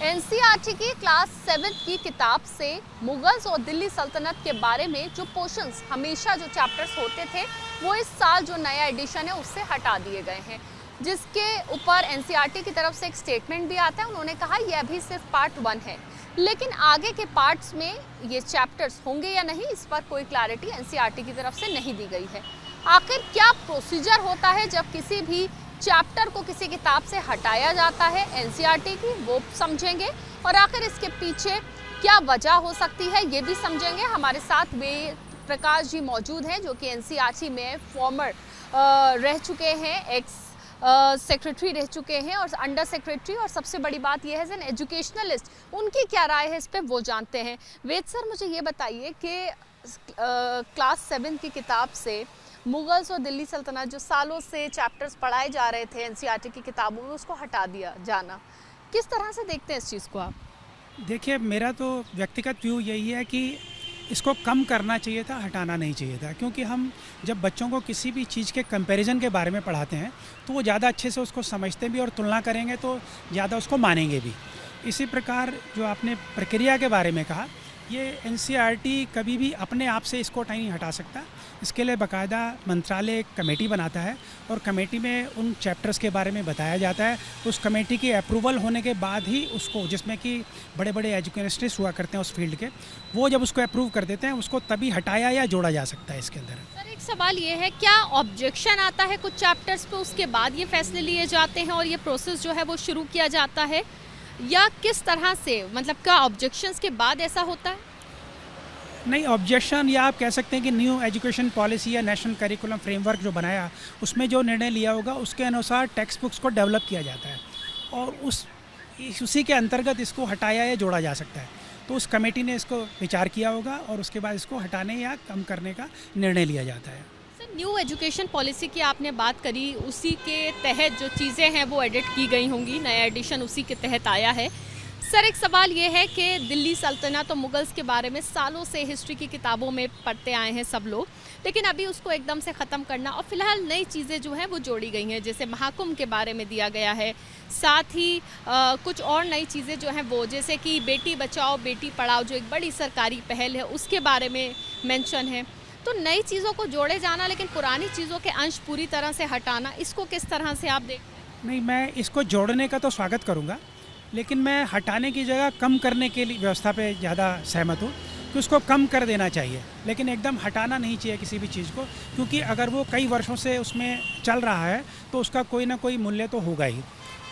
NCERT की class 7 की किताब से मुगल्स और दिल्ली सल्तनत के बारे में जो पोर्शंस हमेशा जो चैप्टर्स होते थे वो इस साल जो नया एडिशन है उससे हटा दिए गए हैं, जिसके ऊपर एनसीईआरटी की तरफ से एक स्टेटमेंट भी आता है। उन्होंने कहा यह अभी सिर्फ पार्ट 1 है, लेकिन आगे के पार्ट्स में ये चैप्टर्स होंगे या नहीं इस पर कोई क्लैरिटी एनसीईआरटी की तरफ से नहीं दी गई है। आखिर क्या प्रोसीजर होता है जब किसी भी चैप्टर को किसी किताब से हटाया जाता है एनसीईआरटी की, वो समझेंगे। और आखिर इसके पीछे क्या वजह हो सकती है ये भी समझेंगे। हमारे साथ वेद प्रकाश जी मौजूद हैं जो कि एनसीईआरटी में फॉर्मर रह चुके हैं, एक्स सेक्रेटरी रह चुके हैं और अंडर सेक्रेटरी, और सबसे बड़ी बात यह है एज एन एजुकेशनलिस्ट उनकी क्या राय है इस पर वो जानते हैं। वेद सर, मुझे ये बताइए कि क्लास 7 की किताब से मुगल्स और दिल्ली सल्तनत जो सालों से चैप्टर्स पढ़ाए जा रहे थे एनसीईआरटी की किताबों में, उसको हटा दिया जाना, किस तरह से देखते हैं इस चीज़ को आप? देखिए, मेरा तो व्यक्तिगत व्यू यही है कि इसको कम करना चाहिए था, हटाना नहीं चाहिए था। क्योंकि हम जब बच्चों को किसी भी चीज़ के कंपैरिजन के बारे में पढ़ाते हैं तो वो ज़्यादा अच्छे से उसको समझते भी और तुलना करेंगे तो ज़्यादा उसको मानेंगे भी। इसी प्रकार जो आपने प्रक्रिया के बारे में कहा, ये एनसीईआरटी कभी भी अपने आप से इसको नहीं हटा सकता। इसके लिए बाकायदा मंत्रालय एक कमेटी बनाता है और कमेटी में उन चैप्टर्स के बारे में बताया जाता है। उस कमेटी की अप्रूवल होने के बाद ही उसको, जिसमें कि बड़े बड़े एजुकेशनिस्ट हुआ करते हैं उस फील्ड के, वो जब उसको अप्रूव कर देते हैं उसको तभी हटाया या जोड़ा जा सकता है इसके अंदर। सर, एक सवाल ये है, क्या ऑब्जेक्शन आता है कुछ चैप्टर्स पे, उसके बाद ये फैसले लिए जाते हैं और ये प्रोसेस जो है वो शुरू किया जाता है, या किस तरह से, मतलब क्या ऑब्जेक्शंस के बाद ऐसा होता है? नहीं, ऑब्जेक्शन या आप कह सकते हैं कि न्यू एजुकेशन पॉलिसी या नेशनल करिकुलम फ्रेमवर्क जो बनाया उसमें जो निर्णय लिया होगा उसके अनुसार टेक्स्ट बुक्स को डेवलप किया जाता है और उसी के अंतर्गत इसको हटाया या जोड़ा जा सकता है। तो उस कमेटी ने इसको विचार किया होगा और उसके बाद इसको हटाने या कम करने का निर्णय लिया जाता है। सर, न्यू एजुकेशन पॉलिसी की आपने बात करी, उसी के तहत जो चीज़ें हैं वो एडिट की गई होंगी, नया एडिशन उसी के तहत आया है। सर, एक सवाल ये है कि दिल्ली सल्तनत और मुगल्स के बारे में सालों से हिस्ट्री की किताबों में पढ़ते आए हैं सब लोग, लेकिन अभी उसको एकदम से ख़त्म करना और फिलहाल नई चीज़ें जो हैं वो जोड़ी गई हैं, जैसे महाकुंभ के बारे में दिया गया है, साथ ही कुछ और नई चीज़ें जो हैं वो, जैसे कि बेटी बचाओ बेटी पढ़ाओ जो एक बड़ी सरकारी पहल है उसके बारे में मेंशन है। तो नई चीज़ों को जोड़े जाना लेकिन पुरानी चीज़ों के अंश पूरी तरह से हटाना, इसको किस तरह से आप देखते हैं? नहीं, मैं इसको जोड़ने का तो स्वागत करूँगा, लेकिन मैं हटाने की जगह कम करने के लिए व्यवस्था पे ज़्यादा सहमत हूँ कि उसको कम कर देना चाहिए, लेकिन एकदम हटाना नहीं चाहिए किसी भी चीज़ को। क्योंकि अगर वो कई वर्षों से उसमें चल रहा है तो उसका कोई ना कोई मूल्य तो होगा ही,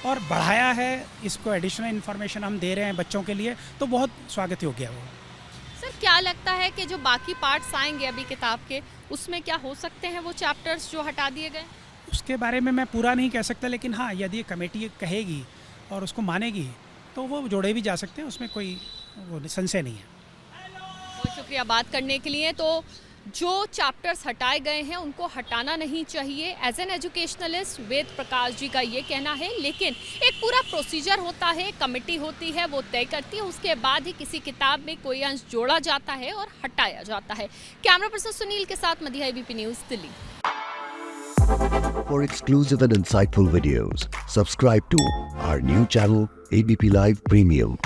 और बढ़ाया है इसको, एडिशनल इन्फॉर्मेशन हम दे रहे हैं बच्चों के लिए, तो बहुत स्वागत योग्य है वो। सर, क्या लगता है कि जो बाकी पार्ट्स आएंगे अभी किताब के, उसमें क्या हो सकते हैं वो चैप्टर्स जो हटा दिए गए? उसके बारे में मैं पूरा नहीं कह सकता, लेकिन हाँ, यदि कमेटी कहेगी और उसको मानेगी तो वो जोड़े भी जा सकते हैं, उसमें कोई वो संशय नहीं है। बहुत शुक्रिया बात करने के लिए। तो जो चैप्टर्स हटाए गए हैं उनको हटाना नहीं चाहिए, as an educationalist Ved Prakash ji का ये कहना है, लेकिन एक पूरा प्रोसीजर होता है, कमेटी होती है, वो तय करती है, उसके बाद ही किसी किताब में कोई अंश जोड़ा जाता है और हटाया जाता है। कैमरा पर्सन सुनील के साथ मधिया, ABP news, Delhi. For exclusive and insightful videos, subscribe to our new channel ABP Live Premium.